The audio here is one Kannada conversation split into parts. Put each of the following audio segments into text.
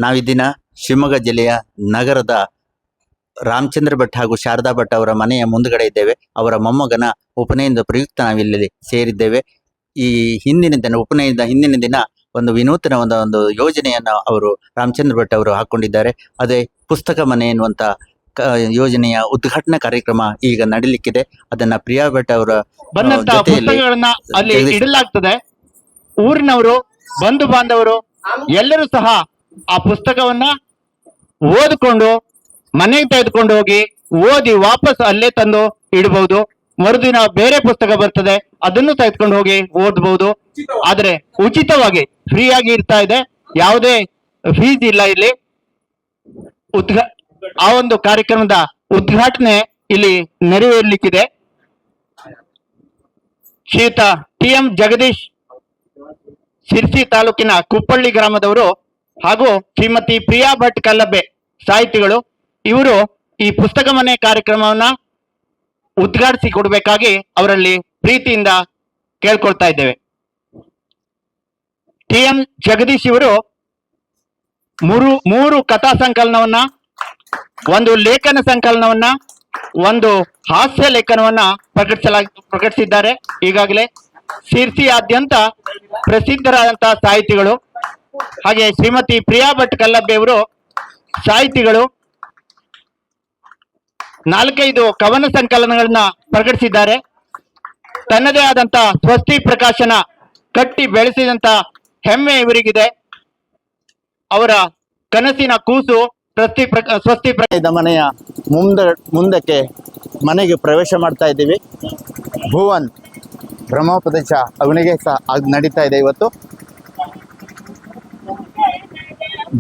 ನಾವಿದ್ದಿನ ಶಿವಮೊಗ್ಗ ಜಿಲ್ಲೆಯ ನಗರದ ರಾಮಚಂದ್ರ ಭಟ್ ಹಾಗೂ ಶಾರದಾ ಭಟ್ ಅವರ ಮನೆಯ ಮುಂದುಗಡೆ ಇದ್ದೇವೆ. ಅವರ ಮೊಮ್ಮಗನ ಉಪನಯನದ ಪ್ರಯುಕ್ತ ನಾವಿಲ್ಲಿ ಸೇರಿದ್ದೇವೆ. ಈ ಹಿಂದಿನ ದಿನ, ಉಪನಯನದ ಹಿಂದಿನ ದಿನ ಒಂದು ವಿನೂತನ ಒಂದು ಯೋಜನೆಯನ್ನು ಅವರು ರಾಮಚಂದ್ರ ಭಟ್ ಅವರು ಹಾಕೊಂಡಿದ್ದಾರೆ. ಅದೇ ಪುಸ್ತಕ ಮನೆ ಎನ್ನುವಂತ ಯೋಜನೆಯ ಉದ್ಘಾಟನಾ ಕಾರ್ಯಕ್ರಮ ಈಗ ನಡೀಲಿಕ್ಕಿದೆ. ಅದನ್ನ ಪ್ರಿಯಾ ಭಟ್ ಅವರ ಬಂದಂತ ಪುಸ್ತಕಗಳನ್ನ ಅಲ್ಲಿ ಇಡಲಾಗ್ತದೆ. ಊರಿನವರು, ಬಂಧು ಬಾಂಧವರು ಎಲ್ಲರೂ ಸಹ ಆ ಪುಸ್ತಕವನ್ನ ಓದಿಕೊಂಡು ಮನೆಗೆ ತೆಗೆದುಕೊಂಡು ಹೋಗಿ ಓದಿ ವಾಪಸ್ ಅಲ್ಲೇ ತಂದು ಇಡಬಹುದು. ಮರುದಿನ ಬೇರೆ ಪುಸ್ತಕ ಬರ್ತದೆ, ಅದನ್ನು ತೆಗೆದುಕೊಂಡು ಹೋಗಿ ಓದಬಹುದು. ಆದ್ರೆ ಉಚಿತವಾಗಿ ಫ್ರೀ ಆಗಿ ಇರ್ತಾ ಇದೆ, ಯಾವುದೇ ಫೀಸ್ ಇಲ್ಲ ಇಲ್ಲಿ. ಆ ಒಂದು ಕಾರ್ಯಕ್ರಮದ ಉದ್ಘಾಟನೆ ಇಲ್ಲಿ ನೆರವೇರಲಿಕ್ಕಿದೆ. ಶ್ರೀಯುತ ಟಿ.ಎಂ. ಜಗದೀಶ್, ಶಿರ್ಸಿ ತಾಲೂಕಿನ ಕುಪ್ಪಳ್ಳಿ ಗ್ರಾಮದವರು, ಹಾಗೂ ಶ್ರೀಮತಿ ಪ್ರಿಯಾ ಭಟ್ ಕಲ್ಲಬ್ಬೆ, ಸಾಹಿತಿಗಳು, ಇವರು ಈ ಪುಸ್ತಕ ಮನೆ ಕಾರ್ಯಕ್ರಮವನ್ನ ಉದ್ಘಾಟಿಸಿ ಕೊಡಬೇಕಾಗಿ ಅವರಲ್ಲಿ ಪ್ರೀತಿಯಿಂದ ಕೇಳ್ಕೊಳ್ತಾ ಇದ್ದೇವೆ. ಟಿ.ಎಂ. ಜಗದೀಶ್ ಇವರು ಮೂರು ಕಥಾ ಸಂಕಲನವನ್ನ, ಒಂದು ಲೇಖನ ಸಂಕಲನವನ್ನ, ಒಂದು ಹಾಸ್ಯ ಲೇಖನವನ್ನ ಪ್ರಕಟಿಸಿದ್ದಾರೆ. ಈಗಾಗಲೇ ಶಿರ್ಸಿಯಾದ್ಯಂತ ಪ್ರಸಿದ್ಧರಾದಂತಹ ಸಾಹಿತಿಗಳು. ಹಾಗೆ ಶ್ರೀಮತಿ ಪ್ರಿಯಾ ಭಟ್ ಕಲ್ಲಬ್ಬೆ ಅವರು ಸಾಹಿತಿಗಳು, 4-5 ಕವನ ಸಂಕಲನಗಳನ್ನ ಪ್ರಕಟಿಸಿದ್ದಾರೆ. ತನ್ನದೇ ಆದಂತ ಸ್ವಸ್ತಿ ಪ್ರಕಾಶನ ಕಟ್ಟಿ ಬೆಳೆಸಿದಂತ ಹೆಮ್ಮೆ ಇವರಿಗಿದೆ. ಅವರ ಕನಸಿನ ಕೂಸು ಸ್ವಸ್ತಿ ಮನೆಯ ಮುಂದಕ್ಕೆ ಮನೆಗೆ ಪ್ರವೇಶ ಮಾಡ್ತಾ ಇದ್ದೀವಿ. ಭುವನ್ ಬ್ರಹ್ಮೋಪದೇಶ ಅವನಿಗೆ ಸಹ ನಡೀತಾ ಇದೆ. ಇವತ್ತು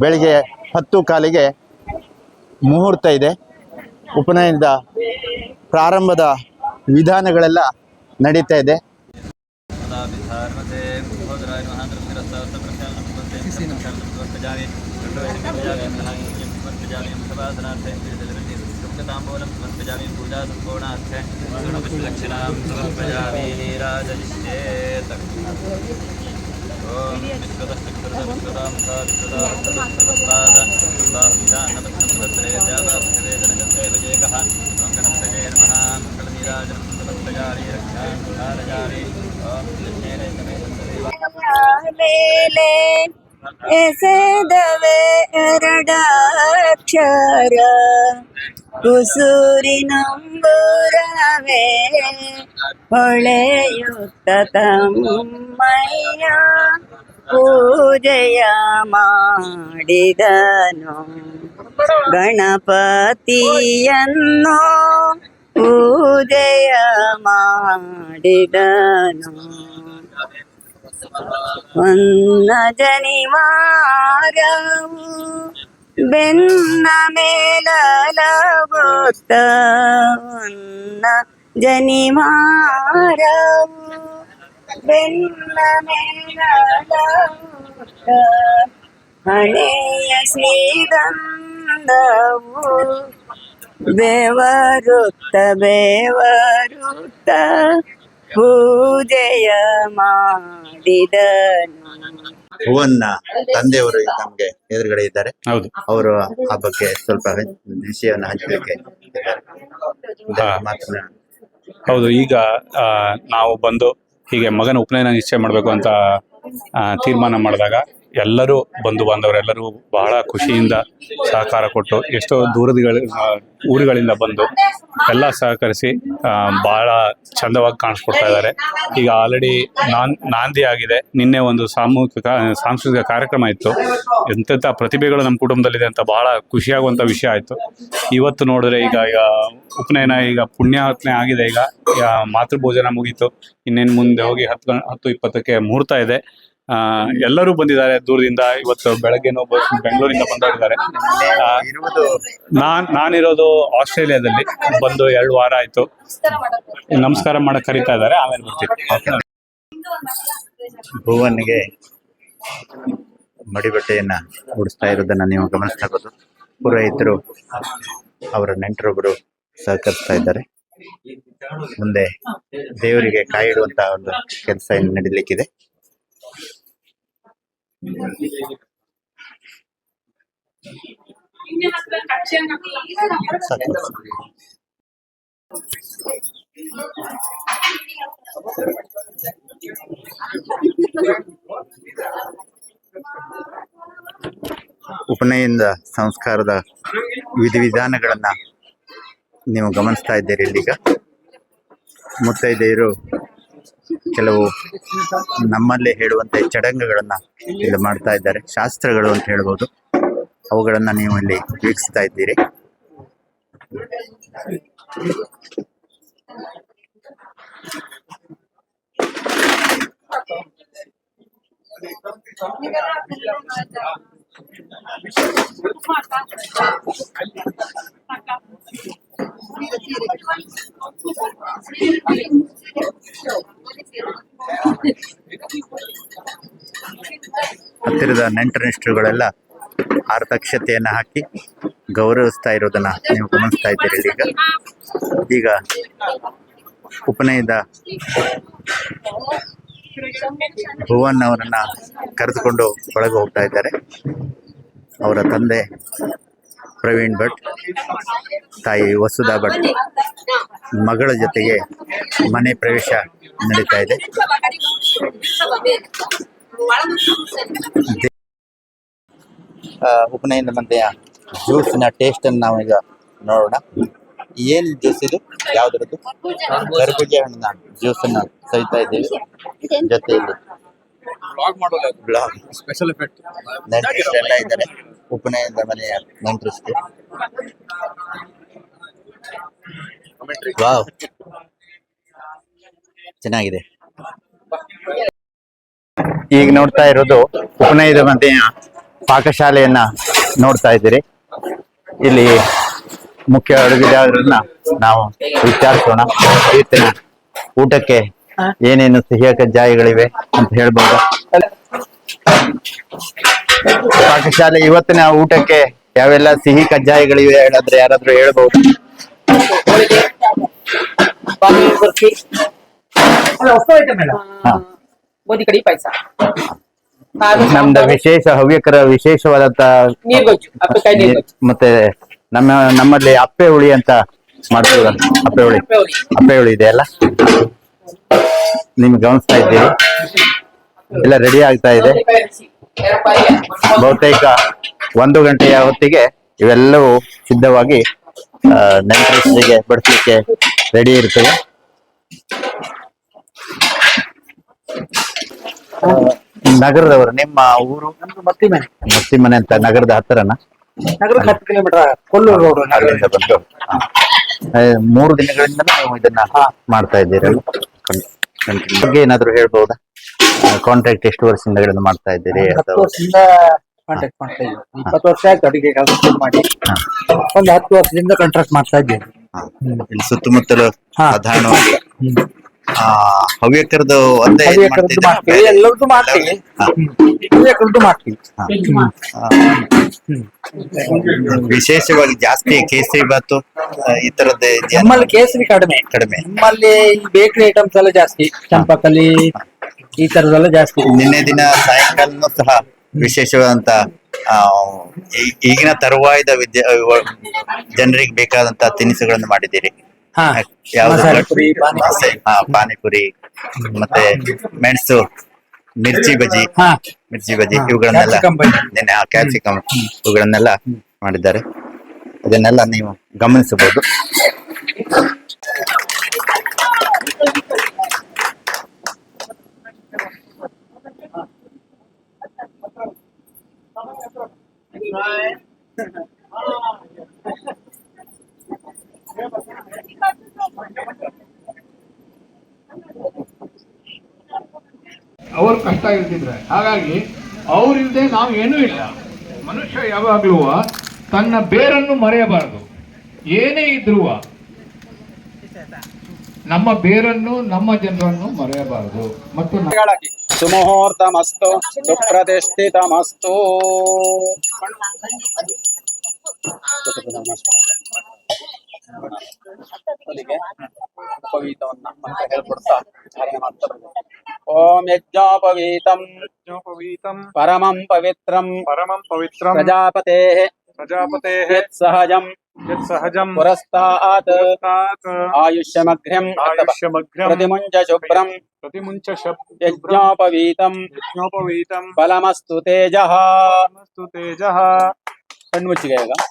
ಬೆಳಿಗ್ಗೆ 10:15 ಮುಹೂರ್ತ ಇದೆ. ಉಪನಯನದ ಪ್ರಾರಂಭದ ವಿಧಾನಗಳೆಲ್ಲ ನಡೀತಾ ಇದೆ. ಮೇಲೆ ಎಸೆದವೆ ಎರಡಾಕ್ಷರ ಕುಸೂರಿನಂಬುರವೇ ಹೊಳೆಯುತ್ತ ತಮ್ಮಯ್ಯ ಪೂಜೆಯ ಮಾಡಿದನು ಗಣಪತಿಯನ್ನು ಪೂಜೆಯ ಮಾಡಿದನು. ಹೊನ್ನ ಜನಿವಾರವು ಬೆನ್ನ ಮೇಲಲಗುತ್ತ, ಹೊನ್ನ ಜನಿವಾರವು ಬೆನ್ನ ಮೇಲಲಗುತ್ತ, ಹಣೆಯ ಶ್ರೀಗಂಧವು ಬೆವರುತ್ತ ಪೂಜೆಯ ಮಾಡಿದನು. ಭುವನ್ನ ತಂದೆಯವರು ನಮ್ಗೆ ಎದುರುಗಡೆ ಇದ್ದಾರೆ. ಹೌದು, ಅವರು ಆ ಬಗ್ಗೆ ಸ್ವಲ್ಪ ವಿಷಯವನ್ನು ಹಂಚಲಿಕ್ಕೆ ಹೌದು. ಈಗ ನಾವು ಬಂದು ಹೀಗೆ ಮಗನ ಉಪನಯನ ನಿಶ್ಚಯ ಮಾಡಬೇಕು ಅಂತ ತೀರ್ಮಾನ ಮಾಡಿದಾಗ ಎಲ್ಲರೂ ಬಂಧು ಬಾಂಧವರೆಲ್ಲರೂ ಬಹಳ ಖುಷಿಯಿಂದ ಸಹಕಾರ ಕೊಟ್ಟು, ಎಷ್ಟೋ ಊರುಗಳಿಂದ ಬಂದು ಎಲ್ಲ ಸಹಕರಿಸಿ ಬಹಳ ಚಂದವಾಗಿ ಕಾಣಿಸ್ಕೊಡ್ತಾ ಇದ್ದಾರೆ. ಈಗ ಆಲ್ರೆಡಿ ನಾಂದಿ ಆಗಿದೆ. ನಿನ್ನೆ ಒಂದು ಸಾಂಸ್ಕೃತಿಕ ಕಾರ್ಯಕ್ರಮ ಇತ್ತು. ಎಂತೆಂಥ ಪ್ರತಿಭೆಗಳು ನಮ್ಮ ಕುಟುಂಬದಲ್ಲಿದೆ ಅಂತ ಬಹಳ ಖುಷಿಯಾಗುವಂಥ ವಿಷಯ ಆಯಿತು. ಇವತ್ತು ನೋಡಿದ್ರೆ ಈಗ ಉಪನಯನ ಈಗ ಪುಣ್ಯಾಹವನೆ ಆಗಿದೆ. ಈಗ ಮಾತೃಭೋಜನ ಮುಗೀತು. ಇನ್ನೇನು ಮುಂದೆ ಹೋಗಿ 10-20ಕ್ಕೆ ಮುಹೂರ್ತ ಇದೆ. ಎಲ್ಲರೂ ಬಂದಿದ್ದಾರೆ ದೂರದಿಂದ. ಇವತ್ತು ಬೆಳಗ್ಗೆನೂ ಬೆಂಗಳೂರಿಂದ ಬಂದವರಿದ್ದಾರೆ. ನಾನಿರೋದು ಆಸ್ಟ್ರೇಲಿಯಾದಲ್ಲಿ, ಬಂದು 2 ವಾರ ಆಯ್ತು. ನಮಸ್ಕಾರ ಮಾಡಕ್ ಕರೀತಾ ಇದ್ದಾರೆ, ಆಮೇಲೆ ಬರ್ತೀನಿ. ಭುವನ್ಗೆ ಮಡಿಬಟ್ಟೆಯನ್ನ ಉಡಿಸ್ತಾ ಇರೋದನ್ನ ನೀವು ಗಮನಿಸ್ತಾ ಪುರೋಹಿತರು, ಅವರ ನೆಂಟರೊಬ್ಬರು ಸಹಕರಿಸ್ತಾ ಇದ್ದಾರೆ. ಮುಂದೆ ದೇವರಿಗೆ ಕಾಯಿ ಇಡುವಂತ ಒಂದು ಕೆಲಸ ನಡೀಲಿಕ್ಕಿದೆ. ಸಾಕು. ಉಪನಯನದ ಸಂಸ್ಕಾರದ ವಿಧಿವಿಧಾನಗಳನ್ನ ನೀವು ಗಮನಿಸ್ತಾ ಇದ್ದೀರಿ. ಇಲ್ಲಿಗ ಮುತ್ತೈದೆಯರು ಕೆಲವು ನಮ್ಮಲ್ಲೇ ಹೇಳುವಂತೆ ಚಡಂಗುಗಳನ್ನ ಇಲ್ಲಿ ಮಾಡ್ತಾ ಇದ್ದಾರೆ. ಶಾಸ್ತ್ರಗಳು ಅಂತ ಹೇಳ್ಬೋದು. ಅವುಗಳನ್ನ ನೀವು ಇಲ್ಲಿ ವೀಕ್ಷಿಸ್ತಾ ಇದ್ದೀರಿ. ಹತ್ತಿರದ ನೆಂಟರಿಷ್ಟರುಗಳೆಲ್ಲ ಆರ್ತಕ್ಷತೆಯನ್ನ ಹಾಕಿ ಗೌರವಿಸ್ತಾ ಇರೋದನ್ನ ನೀವು ಗಮನಿಸ್ತಾ ಇದ್ದೀರಿ. ಈಗ ಉಪನಯನದ ಭುವನ್ ಅವರನ್ನ ಕರೆದುಕೊಂಡು ಒಳಗೆ ಹೋಗ್ತಾ ಇದ್ದಾರೆ. ಅವರ ತಂದೆ ಪ್ರವೀಣ್ ಭಟ್, ತಾಯಿ ವಸುಧಾ ಭಟ್ ಮಗಳ ಜೊತೆಗೆ ಮನೆ ಪ್ರವೇಶ ನಡೀತಾ ಇದೆ. ಉಪನಯನ ಮಂದೆಯ ಜ್ಯೂಸಿನ ಟೇಸ್ಟ್ ಅನ್ನು ನಾವೀಗ ನೋಡೋಣ. ಏನ್ ಜ್ಯೂಸ್ ಇದು? ಯಾವ್ದ್ರದ್ದು? ಕರ್ಬೂಜ ಹಣ್ಣಿನ ಜ್ಯೂಸನ್ನ ಸವಿತಾ ಇದ್ದೀವಿ. ಜೊತೆಯಲ್ಲಿ ಬ್ಲಾಗ್ ಸ್ಪೆಷಲ್ ಎಫೆಕ್ಟ್ ನೆಂಟರಿಷ್ಟರೆಲ್ಲ ಇದ್ದಾರೆ. ಉಪನಯನದ ಮನೆಯ ನೆಂಟರಿಷ್ಟು. ವಾವ್, ಚೆನ್ನಾಗಿದೆ. ಈಗ ನೋಡ್ತಾ ಇರೋದು ಉಪನಯನದ ಮನೆಯ ಪಾಕಶಾಲೆಯನ್ನ ನೋಡ್ತಾ ಇದ್ದೀರಿ. ಇಲ್ಲಿ ಮುಖ್ಯ ಅಡುಗೆದಾರರನ್ನ ನಾವು ವಿಚಾರಿಸೋಣ. ಇವತ್ತಿನ ಊಟಕ್ಕೆ ಏನೇನು ಸಿಹಿಯ ಕಜ್ಜಾಯಗಳಿವೆ ಅಂತ ಹೇಳ್ಬೋದು. ಪಾಕಶಾಲೆ ಇವತ್ತಿನ ಊಟಕ್ಕೆ ಯಾವೆಲ್ಲ ಸಿಹಿ ಕಜ್ಜಾಯಗಳಿವೆ ಹೇಳಿದ್ರೆ ಯಾರಾದ್ರೂ ಹೇಳ್ಬಹುದು? ಗೋಧಿ ಕಡಿ ಪಾಯಸ, ನಮ್ದು ವಿಶೇಷ ಹವ್ಯಕರ ವಿಶೇಷವಾದಂತ ನೀರ್ಗೊಜ್ಜು, ಅಪ್ಪಕಾಯಿ ನೀರ್ಗೊಜ್ಜು, ಮತ್ತೆ ನಮ್ಮಲ್ಲಿ ಅಪ್ಪೆ ಹುಳಿ ಅಂತ ಮಾಡ್ತೀವಿ. ಅಪ್ಪೆ ಹುಳಿ ಇದೆ ಅಲ್ಲ, ನಿಮ್ಗೆ ಗಮನಿಸ್ತಾ ಇದ್ದೀರಿ. ಎಲ್ಲ ರೆಡಿ ಆಗ್ತಾ ಇದೆ. ಬಹುತೇಕ 1 ಗಂಟೆಯ ಹೊತ್ತಿಗೆ ಇವೆಲ್ಲವೂ ಸಿದ್ಧವಾಗಿ ನೆಂಟರಿಷ್ಟರಿಗೆ ಬಡಿಸಲಿಕ್ಕೆ ರೆಡಿ ಇರ್ತದೆ. ನಗರದವರು, ನಿಮ್ಮ ಊರು? ಮತ್ತಿಮನೆ ಅಂತ, ನಗರದ ಹತ್ತಿರನ? 10 ಕಿಲೋಮೀಟರ್, ಕೊಲ್ಲೂರು ರೋಡ್. ಅಲ್ಲಿಂದ ಬಂದು 3 ದಿನಗಳಿಂದ ನೀವು ಇದನ್ನ ಮಾಡ್ತಾ ಇದ್ದೀರಿ. ಬಗ್ಗೆ ಏನಾದ್ರು ಹೇಳ್ಬಹುದಾ? ಕಾಂಟ್ರಾಕ್ಟ್ ಎಷ್ಟು ವರ್ಷದಿಂದ ಮಾಡ್ತಾ ಇದ್ದೀರಿ? 10 ವರ್ಷದಿಂದ ಕಾಂಟ್ರಾಕ್ಟ್ ಮಾಡ್ತಾ ಇದ್ದೀವಿ. 20 ವರ್ಷ ಆಯ್ತು ಅಡಿಗೆ ಕೆಲಸ ಮಾಡಿ. ಒಂದು 10 ವರ್ಷದಿಂದ ಕಾಂಟ್ರಾಕ್ಟ್ ಮಾಡ್ತಾ ಇದ್ದೀವಿ. ಇಲ್ಲಿ ಸುತ್ತಮುತ್ತಲು ಸಾಧಾರಣವಾಗಿ ಹವ್ಯಕರದ್ದು ಒಂದೇ ಎಲ್ಲರದ್ದು ಮಾಡ್ತೀವಿ. ಹವ್ಯಕರದ್ದು ಮಾಡ್ತೀವಿ. ವಿಶೇಷವಾಗಿ ಜಾಸ್ತಿ ಕೇಸರಿ ಬಾತು ಈ ತರದ್ದು ನಮ್ಮಲ್ಲಿ ಕೇಸರಿ ಕಡಿಮೆ. ನಮ್ಮಲ್ಲಿ ಬೇಕರಿ ಐಟಮ್ಸ್ ಎಲ್ಲ ಜಾಸ್ತಿ, ಚಂಪಕಲಿ ಈ ತರದೆಲ್ಲ ಜಾಸ್ತಿ. ನಿನ್ನೆ ದಿನ ಸಾಯಂಕಾಲನೂ ಸಹ ವಿಶೇಷವಾದಂತ ಈಗಿನ ತರುವಾಯದ ಜನರಿಗೆ ಬೇಕಾದಂತ ತಿನಿಸುಗಳನ್ನು ಮಾಡಿದ್ದೀರಿ. ಪಾನಿಪುರಿ, ಮತ್ತೆ ಮೆಣಸು, ಮಿರ್ಚಿ ಬಜಿ ಇವುಗಳನ್ನೆಲ್ಲ ನಿನ್ನೆ ಕ್ಯಾಪ್ಸಿಕಮ್ ಇವುಗಳನ್ನೆಲ್ಲ ಮಾಡಿದ್ದಾರೆ. ಅದನ್ನೆಲ್ಲ ನೀವು ಗಮನಿಸಬಹುದು. ಅವರು ಕಷ್ಟ ಇರ್ತಿದ್ರೆ, ಹಾಗಾಗಿ ಅವ್ರಿಲ್ದೆ ನಾವು ಏನೂ ಇಲ್ಲ. ಮನುಷ್ಯ ಯಾವಾಗ್ಲೂ ತನ್ನ ಬೇರನ್ನು ಮರೆಯಬಾರದು. ಏನೇ ಇದ್ರೂ ನಮ್ಮ ಬೇರನ್ನು, ನಮ್ಮ ಜನರನ್ನು ಮರೆಯಬಾರದು. ಮತ್ತು ಸುಮುಹೂರ್ತಮಸ್ತು ಸುಪ್ರತಿಷ್ಠಿತಮಸ್ತು. ಉಪವೀತವನ್ನ ಮತ್ತೆ ಹೇಳ್ಕೊಡ್ತಾ ಧಾರಣೆ ಮಾಡ್ತಾರೆ. ಓಂ ಯಜ್ಞೋಪವೀತಂ यज्ञोपवीतं परमं पवित्रं परमं पवित्रं प्रजापतेः प्रजापतेः यत्सहजं यत्सहजं पुरस्तात् पुरस्तात् आयुष्यमघ्र्यं आयुष्यमग्र्यं प्रतिमुञ्च शुभ्रं प्रतिमुञ्च यज्ञोपवीतं यज्ञोपवीतं बलमस्तु तेजः परमस्तु तेजः कण्मुच्चिगेगा